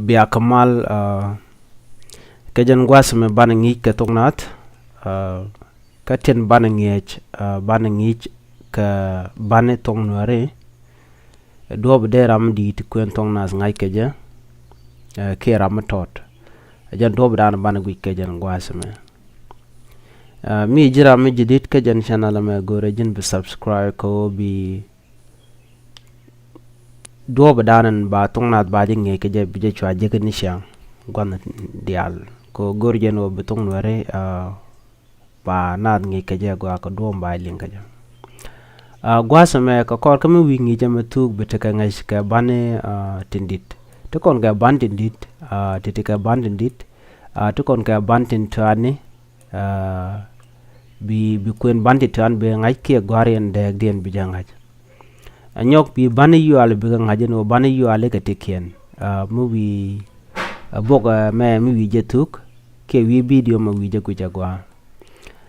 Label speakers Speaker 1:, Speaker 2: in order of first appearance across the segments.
Speaker 1: bia kamal kajan gwas me ban ngi ke tongnat ka ten ban ngi ka ban tong nuare do be ram di ti kwen tong nas ngai keja ke ram tot ajan do dan ban gwi kajan gwas me mi jira mi jidit kajan channel me gore jin be subscribe ko bi do badanan ba tongnat ba jinge keja bije chwa je ke nishang gwan dial ko gorjen o betong nuare ba nad ngi keja gwa ko do ba ling keja gwa me ko kor kam wi ngi jama tuk bete ka ngai ka bane tindit to kon ga ban tindit tete ka ban tindit to kon ga ban tin tani bi kwen ban tin tan be ngai ke gwaren de den bi jangai anyok bi bani yu ale bi ngaje no bani yu ale ka tekien mu wi boga me mi wi jetuk ke wi video ma wi je ku jagwa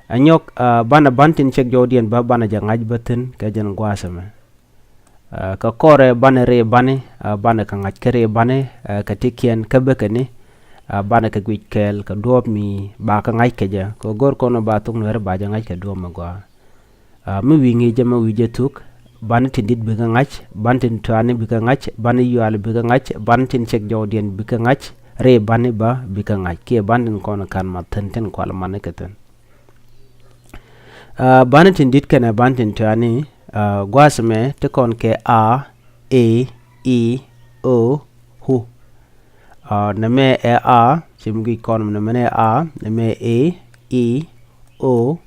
Speaker 1: anyok bana bantin check jodien ba bana ja ngaj baten ka jan gwasama ka kore bana re bane bana ka ngaj kere bane ka tekien ka bekane bana ka gwi kel ka dop mi ba ka ngaj ke ja ko gor kono ba tung wer ba ja ngaj ka do ma gwa mi wi ngi je ma wi jetuk ban tindit bi ngach ban tin tani bi ngach ban yual bi ngach ban tin check jodien bi ngach re ban ba bi ngach ke ban tin kono kan ma ten kwal man keten ban tindit kana ban tin tani gwasme te kon ke a e i o hu na me a simgi kon na me a na me e i o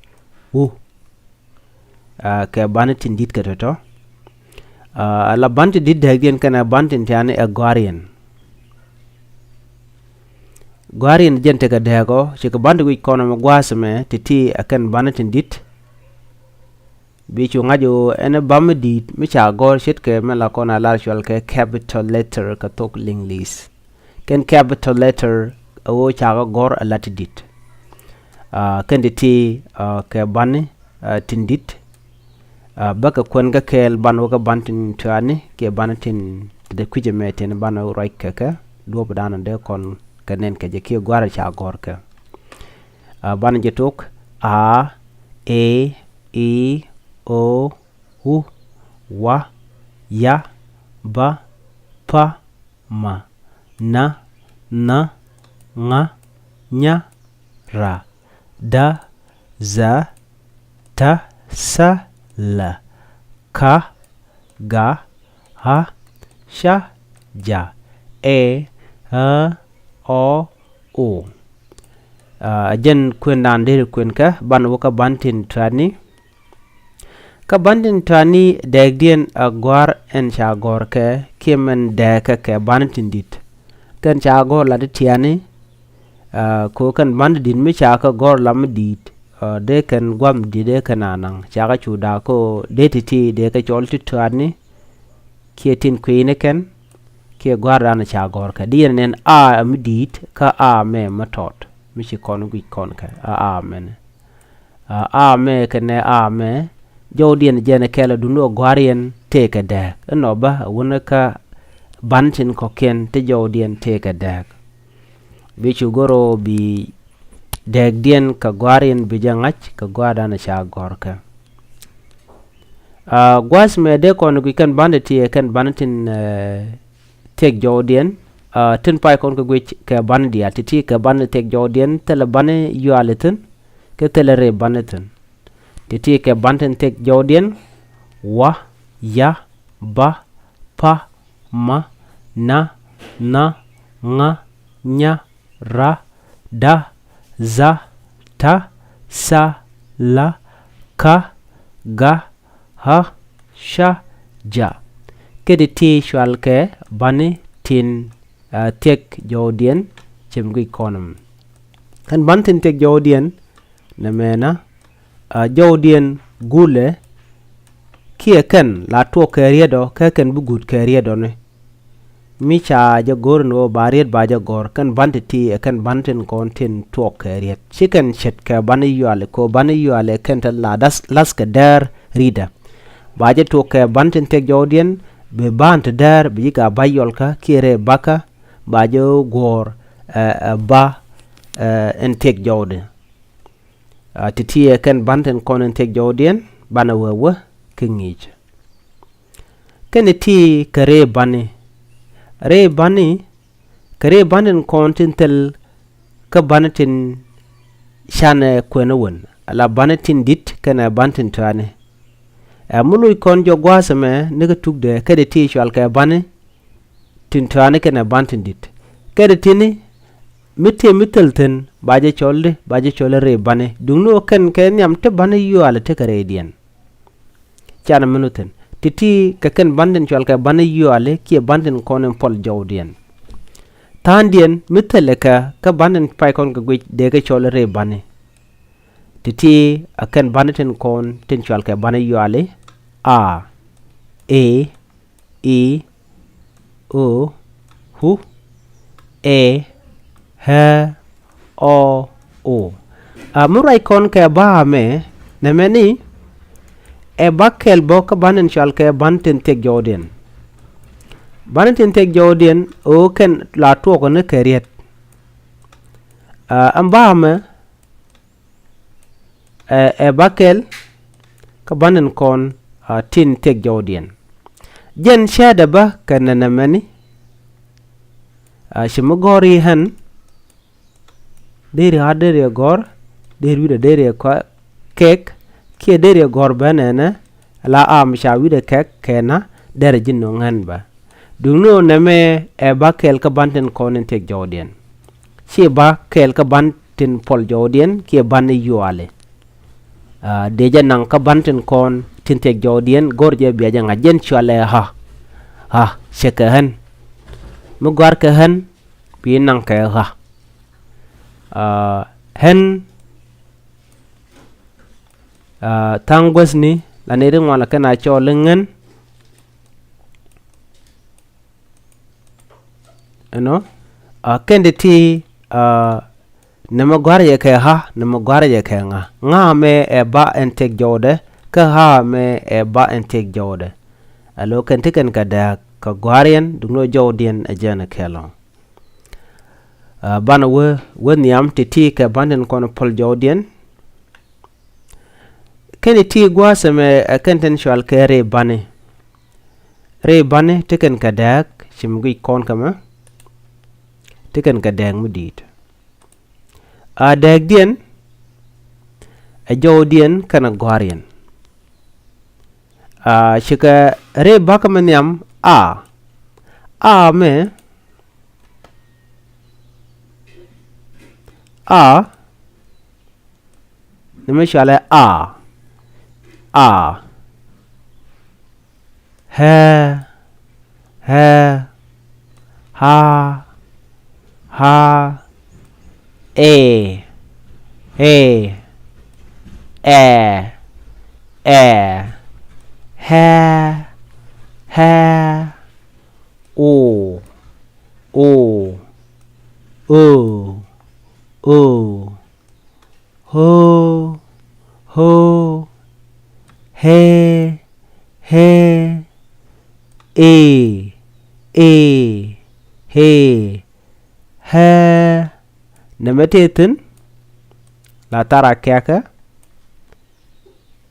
Speaker 1: hu ke ban tindit ka to la bant dit dagien kana bantin tiane a guardian jente ka dago ci ko bandu wi kono ma gwasme titi akan banatin dit bi ci ngajo ene bam dit mi cha gor shit ke mela kona la shwal ke capital letter ka tok linglis ken capital letter o cha gor a lat dit ken diti ke ban tindit baka kwen ga kel ban woga bantin tuani ke banatin de kuje meten ban right kaka do badana de kon kanen ke je ke gwara cha gorka ban je tok a e i o u wa ya ba pa ma na nga nya ra da za ta sa la ka ga ha sha ja e ha o u jen kwen dan de kwen ka ban woka bantin tani ka bantin tani degdien agwar en cha gor ke kemen de ka bantin dit kan cha gor la de tiani ko kan bandin mi cha ka gor lam dit de kan gwam di de kananang chaga chuda ko de titi de ka cholti tani ke tin queen ken ke gwara na cha gor ka di nen a midit ka a me matot mi chi kon wi kon ka a men a me ken a me jodien jene kala duno gwarien te ka de no ba wona ka bantin ko ken te jodien te ka de bi chu goro bi deg dien ka gwarien bijangach ka gwada na cha gorka gwas me de kon gu kan banditi kan banatin tek jodien tin pai kon ko gwich ka bandia titi ka ban tek jodien tele bane yualetin ke tele re banetin titi ka banten tek jodien wa ya ba pa ma na nga nya ra da za ta sa la ka ga ha sha ja kede ti shwal ke bani tin tek jodien chemgi konum kan bantin tek jodien na mena jodien gule kie ken la to keriedo ke ken bugut keriedo ne mi cha ja gor no bariet ba ja gor kan bantiti kan bantin kontin to keriet chicken chet ka bani yuale ko bani yuale kan la das las ka der rida ba ja to ka bantin tek jodien be bant der bi ga bayol ka kire baka ba jo gor ba en tek jawde titi ken banten kon en tek jawdien bana wewe kingich ken ti kare bani re bani kare banin kontintel ka banatin shane kwenowon ala banatin dit kana bantin tane mulu kon jo gwasame nega tugde kede ti shwal ka bani tin tane kana bantin dit kede tini mitelten baje chole re bani dungno ken yam te bani yu ala te kare dien chana minuten titi ka ken bandin shwal ka bani yu ale ki bandin konen pol jawdien tandien miteleka ka bandin pai kon ka gwich de ka chole re bani titi akan banatin kon tin chwal ka bani yu ale a e o hu e he o murai kon ka ba me nemeni e bakel bo ka banin chwal ka bantin tek jawdien banatin tek jawdien o ken la to ko ne keriet ambame e bakel ka banin kon tin tek jawdien jen shada ba kanana mani shimugori han deri hadere gor deri wida deri kek ki deri gor banana la am shawida kek kena deri jinno ngan ba dungno neme e bakel ka banten konen tek jawdien si ba kel ka banten pol jawdien ki banne yuale deja nang ka banten kon tin tek jawdien gorje biaja ngajen chwale ha shekahan mugwar ka han pi nang ka ha hen tangwas ni laniring wala kana cholengen kende ti nama gwara ye ka ha nama gwara ye ka nga me e ba en tek jawde ka ha me e ba en tek jawde alo kan tiken ka da ka gwarian dungno jawdien ajana kelo bana we niam titi ka banden kono pol jawdien kene ti gwasame kenten shwal ka re bane tiken ka dak shimgi kon kama tiken ka dang mudit dag dien a jawdien kana gwarian shika re bakaman yam a me nime shale a he ha e he o ho he namatetin la tara kaka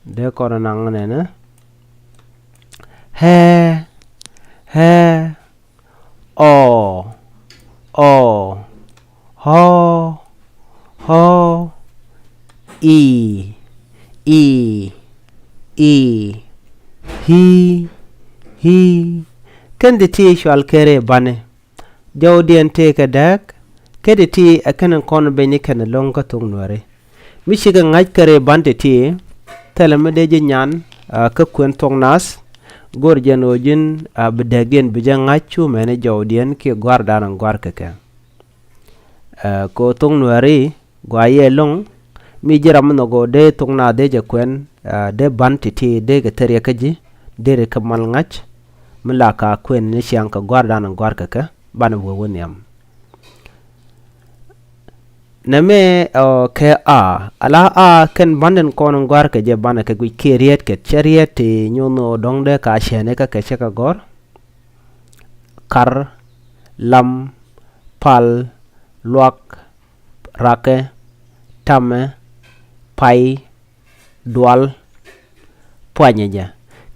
Speaker 1: de kono nangane na he o ho e he kende ti shwal kere bane jawdien te ka dak kede ti akanan kono beni kana longa tungnore mishiga ngaj kare bante ti telemede je nyan ka kwen tongnas gor janojin bedagen bija ngachu mene jawdien ki gwardanan gwarkaka ko tungnore gwaye long mi jiram no go de tungna de je kwen de bante ti de ga tere kaji de kamal ngach mlaka kwen ni shanka gwardanan gwarkaka bana woniam name ke ala ken banden kono gor ke je bana ke gui keriet ke chariet nyuno dongde ka shene ka ke cheka gor kar lam pal luak rake tame pai dual poanyaja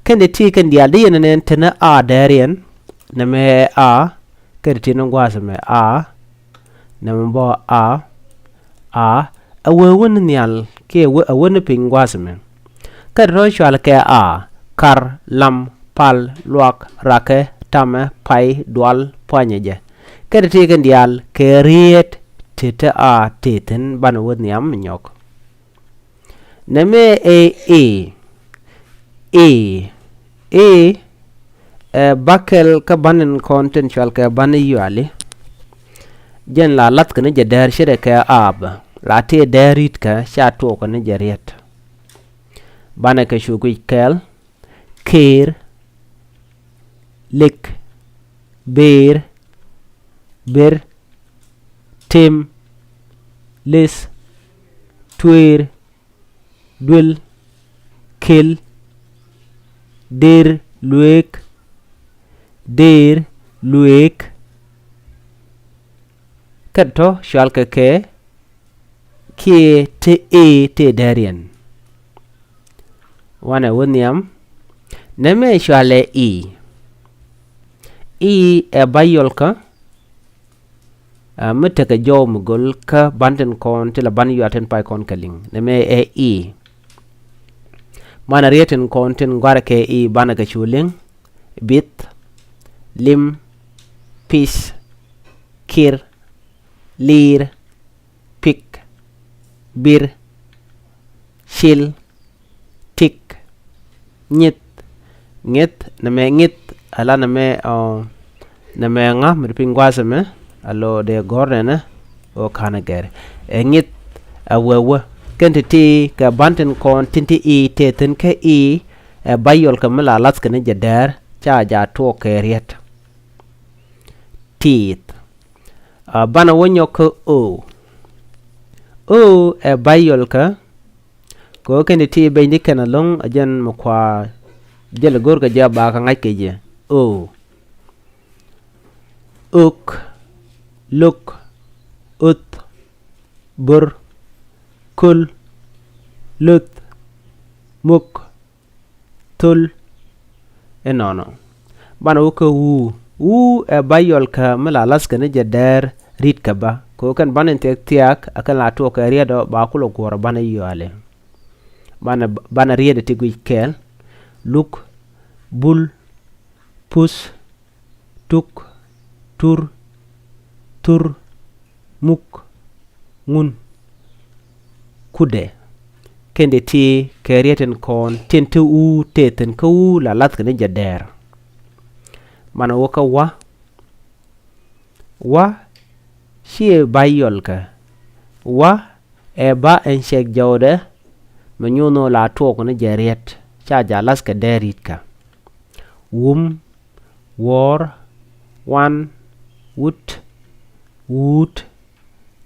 Speaker 1: kende ti kan dia de nen tena a darien na me a kede ti no gwasa me a na mbo a awewun nyal ke awun ping gwasa me kad ro shwal ke a kar lam pal luak rake tame pai dual poanyaja kede ti kan dial ke riet tete a teten ban won nyam nyok neme bakel ka banen content shwal ka bane yuali jen la lat kana jadar shire ka ab la te darit ka sha to kana jariet bane ka shugu kel kir lik ber tim lis twir dul kil der luek kato shal ke te darian wana wonyam neme shale e bayol ka mutaka jom gol ka banten kon tila ban yuaten pai kon kaling neme mana rieten konten gwara ke bana ga chuling bit lim pis kir lir pik bir shil tik nyit name ngit ala name nga mirping gwasa me alo de gorne o kana gere ngit awewe kente ti ka banten kon tinti teten ke bayol ka mala lat ka ne jadar cha ja to ke riet tit bana wonyo ko bayol ka ko kente ti be ni kana long ajan mo kwa jele gor ka ja ba ka ngai ke je uk luk ut bur kul lut muk tul enono bana wuka wu bayol ka mala laska ne jadar rit ka ba ko kan banen tek tiak akan la to ka riedo ba kulo gor bana yale bana riede tigu kel luk bul pus tuk tur muk ngun kude kende ti kerieten kon tente teten ku la lat kene jader mana woka wa shie bayol ka wa ba en shek jawde menyuno la to kene jariet cha jalas ka derit ka wor wan wut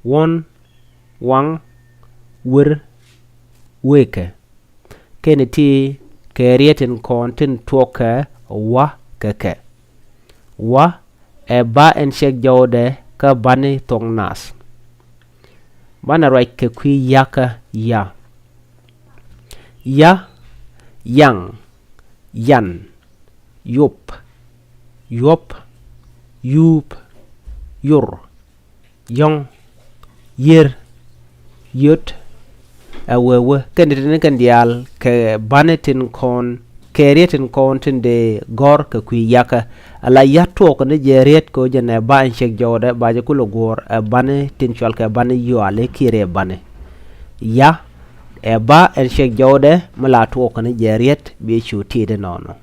Speaker 1: won wang wir weke kene ti kerieten kontin toke wa keke wa ba en shek jawde ka bani tong nas bana right ke kwi yaka ya yang yan yup yup yur yong yer yut awewe kende kan dial ke banetin kon kerietin kon tinde gor ka kwi yaka ala yato ko ne jeriet ko jene ba en shek jawde ba je kulo gor bane tin chwal ka bane yo ale kire bane ya ba en shek jawde mala to ko ne jeriet be chuti de nono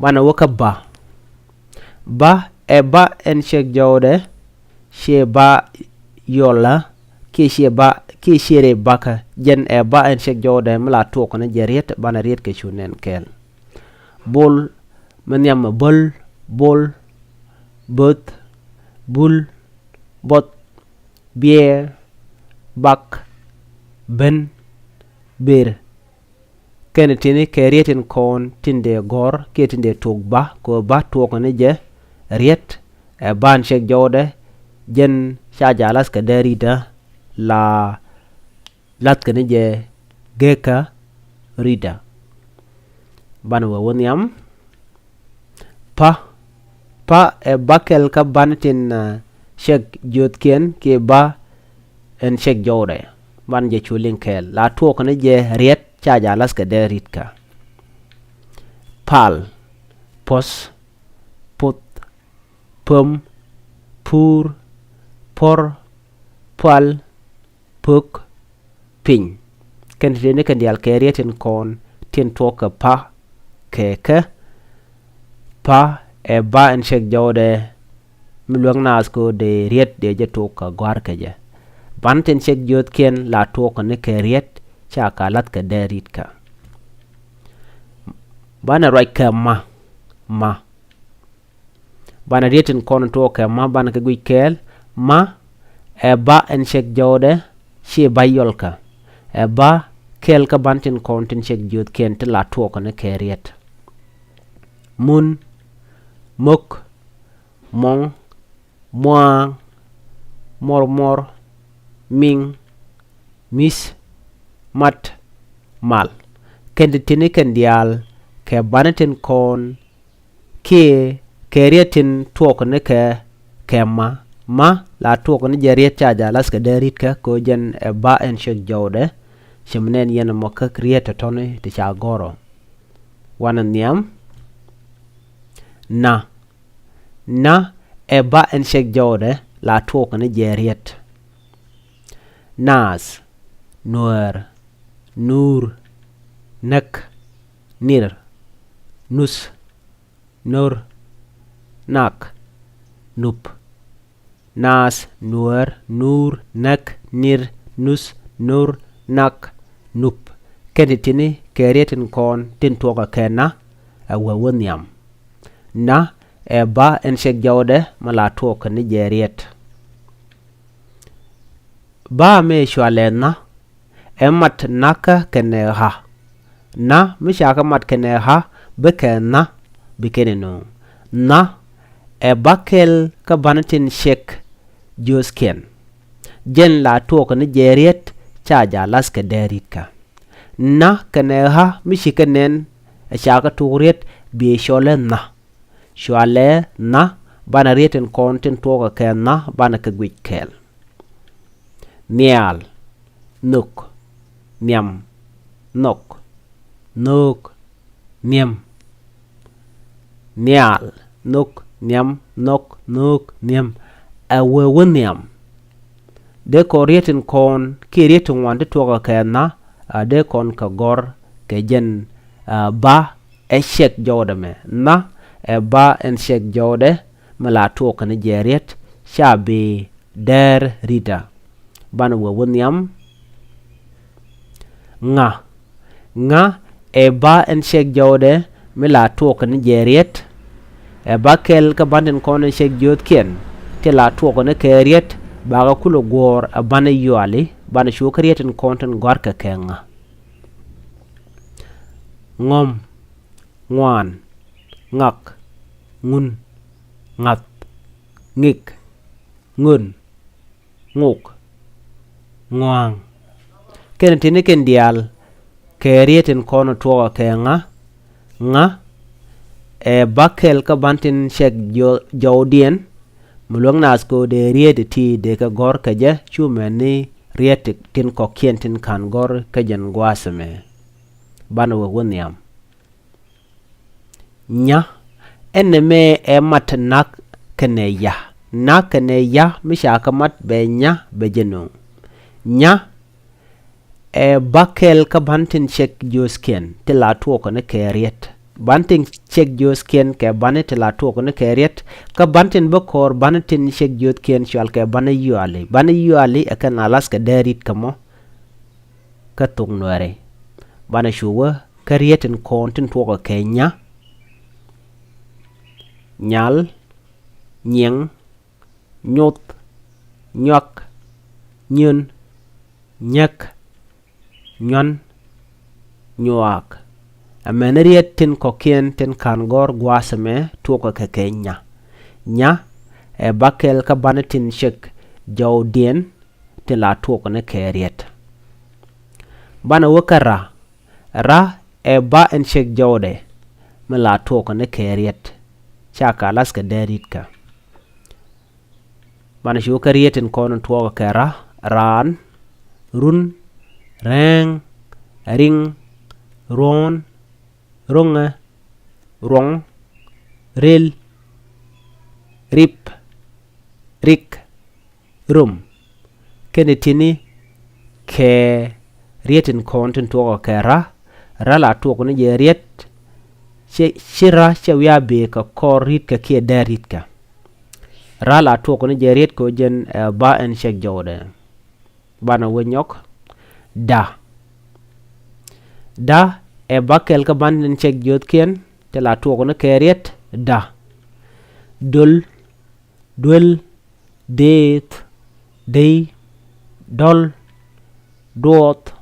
Speaker 1: bana woka ba en shek jawde she ba yola ki shere baka jen ba en shek jawde mala to ko ne jeriet bana riet ke chunen kel bol menyam bol bot bul bot bier bak ben bir kene tini kerietin kon tinde gor ke tinde togba ko ba to ko ne je riet ban shek jawde jen cha jalas ka derida la lat kene je geka rida ban wa woniam pa e bakel ka banatin shek jotken ke ba en shek jode ban je chulin kel la to kene je riet cha jalas ka derit ka pal pos put pum pur por pal puk pin ken dene ken dial ke rietin kon tin to ka pa ke pa e ba en shek jode milwang nas ko de riet de je to ka gwar ke je ban ten shek jot ken la to ko ne ke riet cha ka lat ka derit ka bana right ka ma bana rietin kon to ka ma bana ka gui kel ma e ba en shek jode shi bayol ka e ba kel ka bantin kon tin shek jot ken te la to ko ne ke riet mun mok mong moang mor ming mis mat mal kendi tini kendial ke banatin kon ke rietin tuok ne ke ma la tuok ne jariet cha jalas ke derit ka ko jen e ba en shek jode shimnen yen mo ka krieta tone ti cha goro wanan niam na e ba en shek jode la tuok ne jariet nas nuer nur nak nir nus nur nak nup nas nuer nur nak nir nus nur nak nup keditini kerietin kon tin toka kena awawonyam na e ba en shek jawde mala toka ni jeriet ba me shwalena emat naka kene ha na mishaka mat kene ha bekena bikeneno na e bakel ka banatin shek josken jen la toka ni jeriet cha jalas ke derika na kene ha mishikanen e shaka turiet bi shwale na bana rieten kontin toka kena bana ka gwikel nial nuk niam nok nuk niam nial nuk niam nok nuk niam awewoniam de ko rietin kon ki rietin wande toka kena de kon ka gor ke jen ba e shek jode me na e ba en shek jode mala toka ne jeriet shabi der rida bana wewoniam nga e ba en shek jode mila toka ne jeriet e ba kel ka bandin kon en shek jod ken te la toka ne keriet ba ga kulo gor a bana yuali bana shu karietin konten gor ka kenga ngom ngwan ngak ngun ngat ngik ngun nguk ngwang ken tini ken dial kerietin kono toka kenga nga e bakel ka bantin shek jawdien mulong nas ko de riet ti de ka gor ka je chumeni riet tin ko kientin kan gor ka jen gwasme bana woniam nya eneme e mat nak keneya na keneya mishaka mat be nya be jeno nya e bakel ka bantin shek josken te la tuoko ne keriet bantin shek josken ke banete la tuoko ne keriet ka bantin bokor banatin shek josken shal ke bana yuali akan alas ka derit kamo ka tung noare bana shuwa karietin kontin tuoko kenya nyal nyeng nyot nyak nyun nyak nyon nyuak ameneriet tin kokien tin kan gor gwasme tuoko ke kenya nya e bakel ka banatin shek jaw dien te la tuok ne keriet bana wakara ra e ba en shek jawde me la tuok ne keriet chaka laska derit ka bana shu keriet en kono tuok ka ra ran run reng ring ron runga rong rel rip rik rum kenetini ke rietin konten tuok ka ra la tuok ne je riet shira shawya be ka korit ka ke darit ka ra la tuok ne je riet ko jen ba en shek jawde bana wonyok da e bakel ka banden shek jot ken te la tuok ne keriet da dul dul det dei dol dot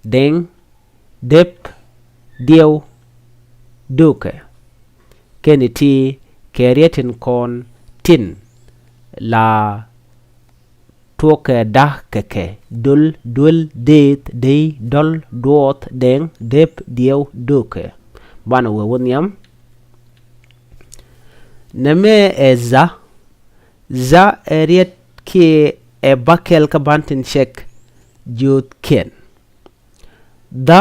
Speaker 1: deng dep diew duke keniti kerietin kon tin la tuoke da keke dul det dei dol dot deng dep diew duke bana wonyam neme za eriet ki e bakel ka bantin shek jut ken da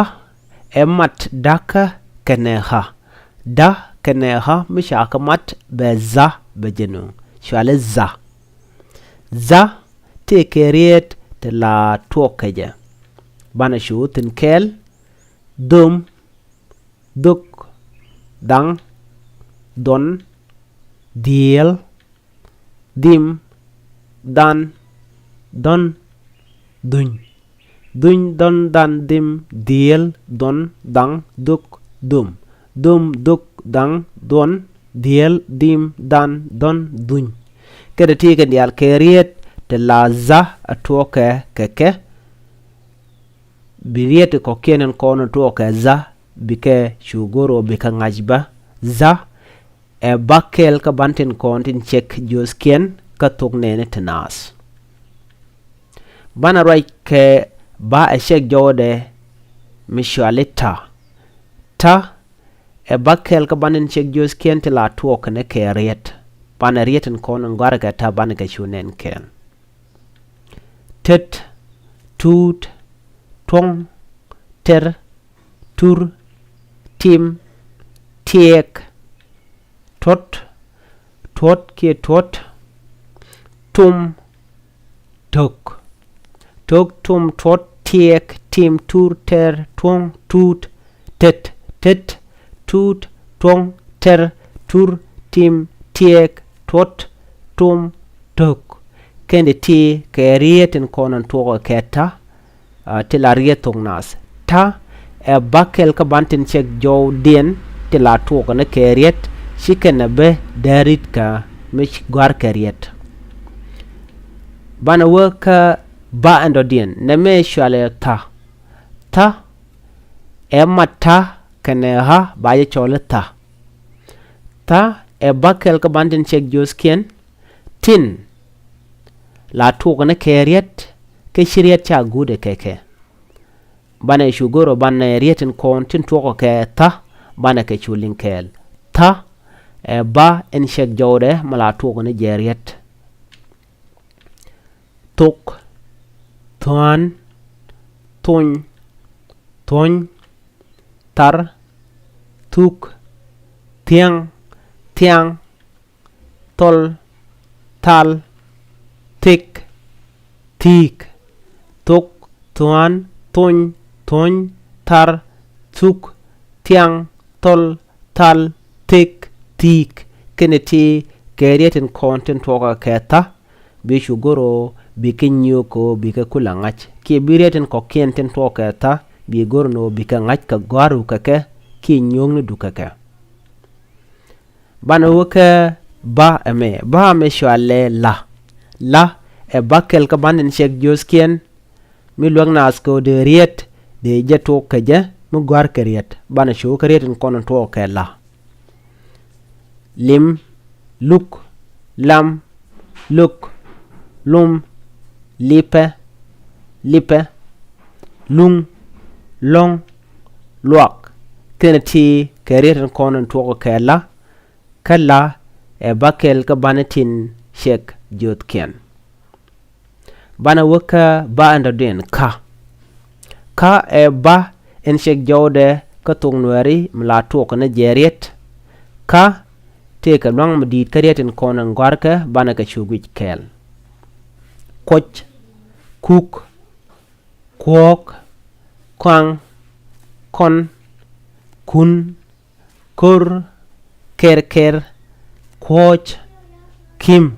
Speaker 1: emat daka keneha da keneha mishaka mat be za bejenu shwale za te keriet te la tuokeje bana shu tin kel dum duk dang don diel dim dan don duñ don dan dim diel don dang duk dum duk dang don diel dim dan don duñ kede tiken dial keriet te la za atuoke keke biriet ko kenen kono tuoke za bike shugoro bika ngajba za e bakel ka bantin kontin chek josken ka tok nene tenas bana right ke ba e shek jode mishalita ta e bakel ka bantin chek josken te la tuok ne ke riet bana rieten kono ngara ka ta bana ka shunen ken tet tut tong ter tur tim tiek tot ke tot tum tok tum tot tiek tim tur ter tong tut tet tut tong ter tur tim tiek tot tum tok kende ti ke rieten konon tuoko keta til a rietong nas ta e bakel ka bantin chek jow dien til a tuoko ne ke riet shikene be darit ka mich gwar keriet bana waka ba ando dien ne me shwale ta e mata kene ha ba ye chole ta e bakel ka bantin chek joskien tin la tuoko ne keriet ke shiriet cha gude keke bana shugoro bana rietin kon tin tuoko ke ta bana ke chulin kel ta e ba en shek jawde mala tuoko ne jeriet tok tuan tuñ tar tuk tiang tol tal tik tik tok tuan tuñ tar tuk tiang tol tal tik tik keneti kerietin konten tuoko keta bi shugoro bi kenyoko bi ke kulangach ki bireten ko kenten tuoko ta bi gorno bi ka ngach ka gwaru kake ki nyong dukake bana woke ba me shwale la e bakel ka banen shek joskien mi luang nasko de riet de jeto kaje mu gwar keriet bana shu kerietin konon tuoko la lim luk lam luk, lum, lipe, lipe, lung, long, luak. Kene ti kerieten konen tuoko kella, kella e bakel ka banatin shek jot ken. Bana waka ba anda den ka. Ka e ba en shek jode ka tung nueri mla tuoko na jeriet. Ka te ka lang madid kerieten konen gwarka bana ka chugwich kel. Koch, kuk, kwok, kwang, kon, kun, kur, ker, kwoch, kim,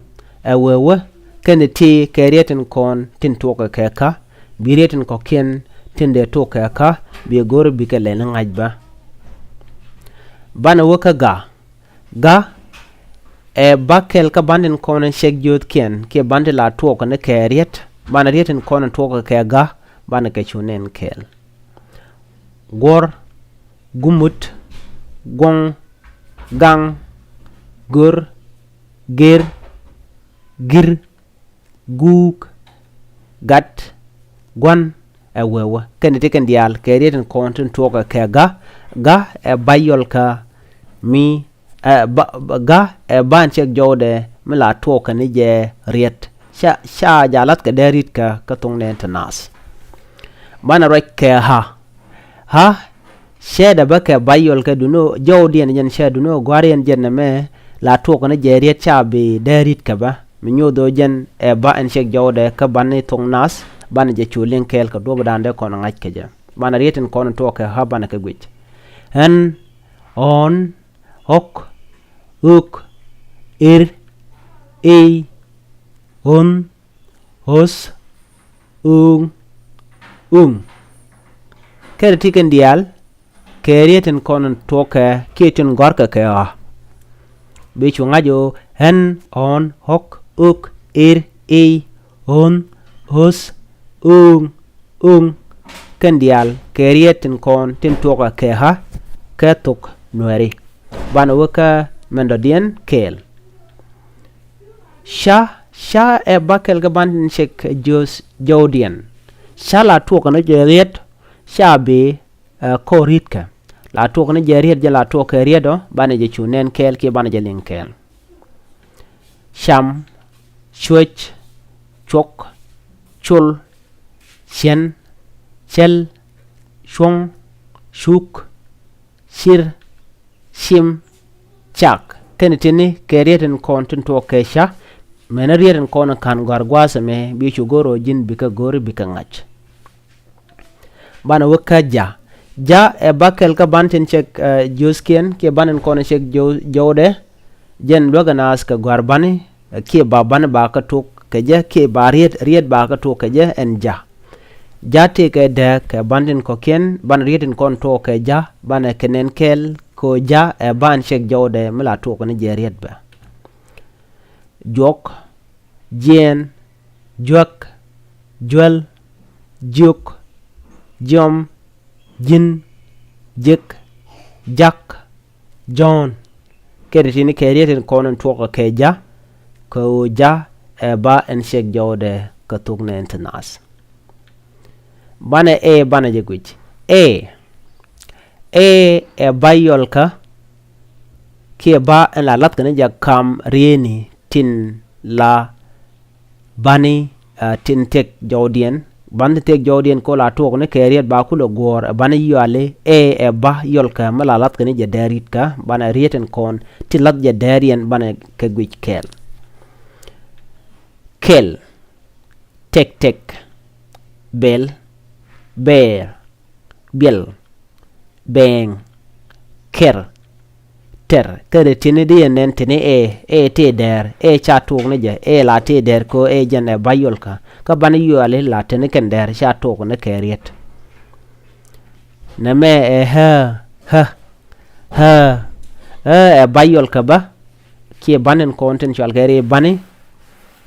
Speaker 1: awewe, kene ti kerieten kon tin tuoka keka, birieten ko kien tin de tuoka ka, bi gore bika lena ngajba. Bana waka ga, e bakel ka bandin konen shek jot kien, ke bandi la tuoka ne keriet, bana rieten konen tuoka ke ga, bana ke chunen kel. Gor, gumut, gong, gang, gur, gir, gir, guk, gat, gwan, awewe. Kene tiken dial kerieten konten tuoka ke ga e bayol ka mi ga e ban chek jode mila tuoka ni je riet sha jalat ka derit ka tung ne tanas. Bana rek ke ha sheda baka bayol ka duno jodien jen she duno gwarien jen me la tuoka ni je riet sha bi derit ka ba mi nyodo jen e ba en chek jode ka bani tung nas bana je chulin kel ka dobo dande kono ngaj ke je bana rieten kono tuoka ha bana ka gwich hen on hok uk ir e on hos kere tiken dial kerieten konon toke kitchen gorka ke bichu ngajo hen on hok uk ir e on hos ken dial kerieten kon tin toka ke ketuk nueri bana waka mendo dien kel sha e bakel ga bandin shek jodien sha la tuoka no jeriet sha be koritka la tuoka no jeriet je la tuoka riedo bana je chunen kel ki bana je lin kel sham chwech chok chul chen chel shong shuk shir shim chak kene tini kerieten kontin to kesha menarieten kono kan gargwasa me bichu goro jin bika gori bika ngach bana waka ja e bakel ka bantin chek juskien ke banen kono chek jode jen doganas ka garbani ke baban ba ka tok ke je ke riet ba ka tok ke je en ja te ke de ke bandin ko ken ban rieten kon to ke ja bana kenen kel ko ja e ban shek jode mila to ko ne jeriet ba jok jen jok jwel juk jom jin jik jak jon kede tini kerieten konon to ko ke ja ko ja e ba en shek jode ka tugne internas bana e bana je guj e bayol ka ke ba en la lat kana ja kam rieni tin la bani tin tek jodien bande tek jodien ko la to ne keriet ba ku lo gor bana yale e ba yol ka mala lat kana ja darit ka bana rieten kon tin lat ja darien bana ka guj kel tek bel bear biel beng ker ter kede tini di nen tini e te der e chatuk ne je e la te der ko e jene bayol ka bani yuale la tini ken der chatuk ne keriet ne me e e bayol ka ba ki banen konten chal keri bani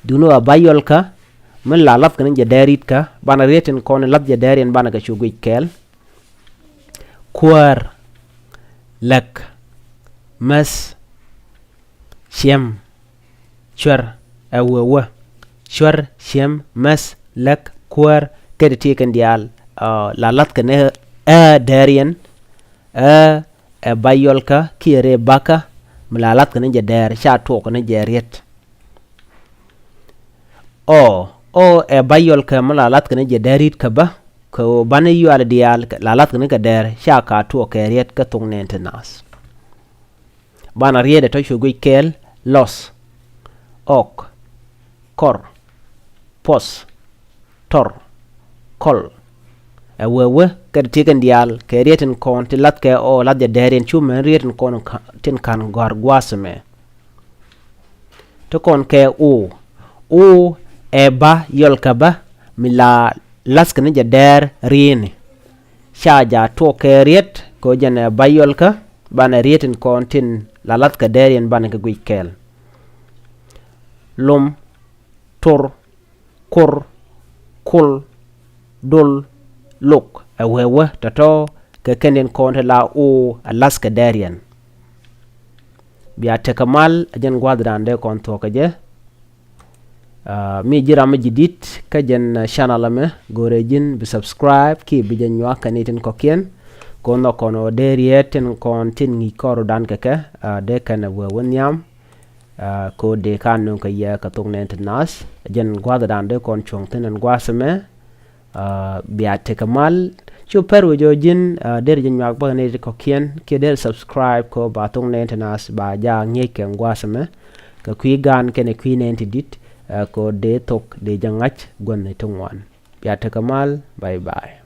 Speaker 1: duno a bayol ka min la laf kan je derit ka bana reten kon laf je derien bana ka chugui kel kwar lek mas shem chwer awewe shwar shem mes lek kwer kede ti kan dial lalat kene derien bayolka kire baka mlalat kene je der sha to kene je riet o bayolka mlalat kene je derit ka ba ko bane yu al dial lalat kene ka der sha ka to ke riet ka tung nentenas bana riede to shugui kel los ok kor pos tor kol awewe kede tiken dial ke rieten kon ti lat ke o lat de deren chumen rieten kon tin kan gar gwasme to kon ke o ba yolka ba mila laskene je der rini shaja to ke riet ko jene ba yolka bana rieten kon tin la lat ka deren bana ke gwikel lum tur kur kul dul luk awewe tato ke kenden konte la alaska darian biya tekamal ajen gwadrando kon to kaje mi jira ma jidit kajen channel me gorejin bi subscribe ki bi jen nywa kanitin kokien kono kono derieten kon tin ngi koro dan keke de kana wewon yam ko de kanun ka ya ka tung nen nas jen gwadrando kon chongten en gwasame biya tekamal chu peru jo jin der jin yak ba ne ko kien ke der subscribe ko ba tung nen nas ba ja nge ke gwasame ka kwi gan kene kwi nen dit ko de tok de jangach gon ne tungwan biya tekamal bye bye